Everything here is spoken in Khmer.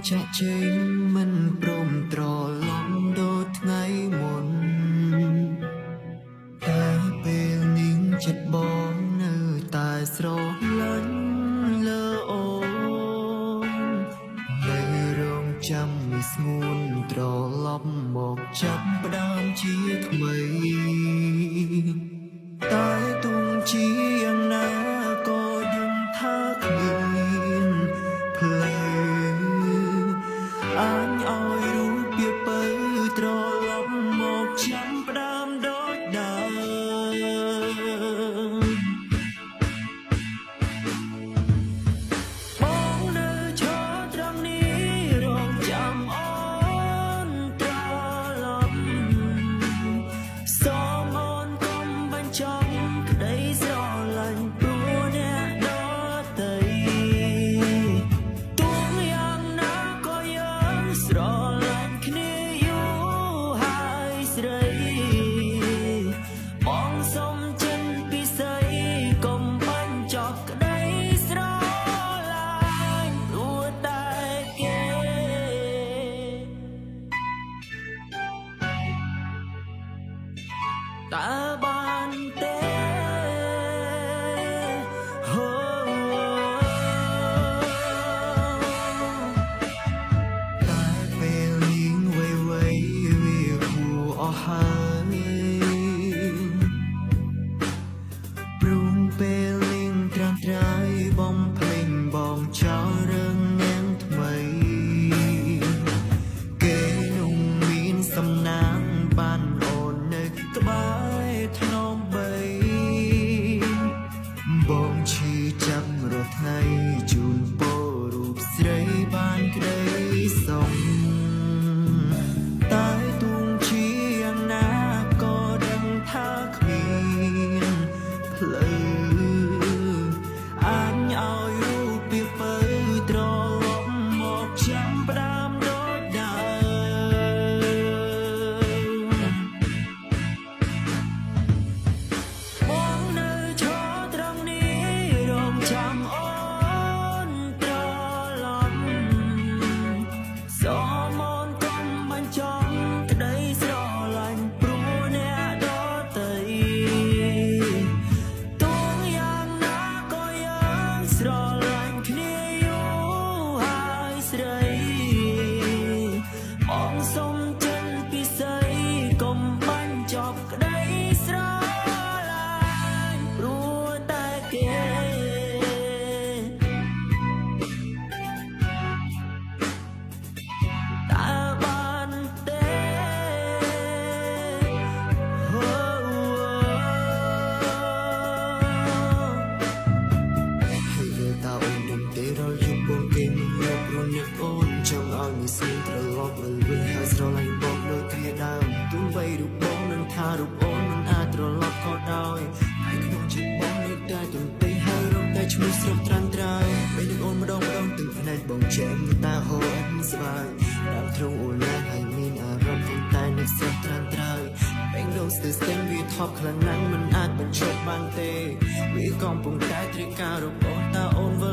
จะเจงมันโปร่งตรอลมโดดไงหมุนแต่ពេលนิ่งចិត្តបងនៅតែស្រលាញ់លើអូននៅរងចាំមិនស្ងួនត្រឡប់មកចាប់ផ្ដើមជាថ្មីតែទុំជាយ៉ាងណាក៏ដឹងថាគ្មានផ្លូវអាញឲ្យរូបពីបើត្រឡប់មកចាំផ្ដើមដូចដើមបងនៅឈរត្រង់នេះរងចាំអូនត្រឡប់សូមអូនកុំបញ្ចប់ក្តីស្រឡាញ់ព្រោះអ្នកដទៃទួងយ៉ាងណាក៏យើងស្រឡាញ់គ្នាយូរហើយស្រីបងសុំចិនពិសីកុំបញ្ចប់ក្តីស្រឡាញ់ព្រោះតែគេតើបានទេហូតែពេលនាងវៃវៃវាគួរអស់ហើយព្រមពេលនាងត្រាំត្រៃបំភ្លេងបងចោលរឿងនាងថ្មីគេនោះមានសំណាងបានអូននៅក្បែរថ្នមបីបងឈឺចាំរស់ថ្ងៃជូនពររូបស្រីបានក្តីសុខតែទួងជាយ៉ាងណាក៏ដឹងថាគ្មានផ្លូវអាញឲ្យរូបពីបើត្រឡប់មកចាំផ្ដើមដូចដើមបងនៅឈរត្រង់នេះរងចាំអូនត្រឡប់សូមអូនកុំបញ្ចប់ក្តីស្រឡាញ់ព្រោះអ្នកដទៃទួងយ៉ាងណាក៏យើងស្រឡាញ់គ្នាយូរហើយស្រីបងសុំចិនពិសីកុំបញ្ចប់ក្តីស្រឡាញ់ព្រោះតែគេតើបានទេហូហើយតើអូនដឹងទេរលយប់បងគេមិនយកព្រោះអ្នកអូនចង់ឲ្យមានស្រីត្រឡប់មកវិញហើយស្រឡាញ់បងដូចគ្នាដើមទោះបីរូបបងនឹងថារូបអូនមិនអាចត្រឡប់ក៏ដោយហើយក្នុងចិត្តបងនៅតែទន្ទេហើយរងតែឈ្មោះស្រុកត្រាំត្រើយពេលនឹងអូនម្ដងទឹកភ្នែកបងចែកតាហូរអត់ស្វាយដើមទ្រង់អូនឡើងហើយមានអារម្មណ៍តែនឹកស្រុកត្រាំត្រើយពេលដងស្ទើរស្ទឹងវាថប់ខ្លាំងណាស់មិនអាចបញ្ឈប់បានទេវាកំពុងតែត្រូវការរូបអូនតើអូនវិល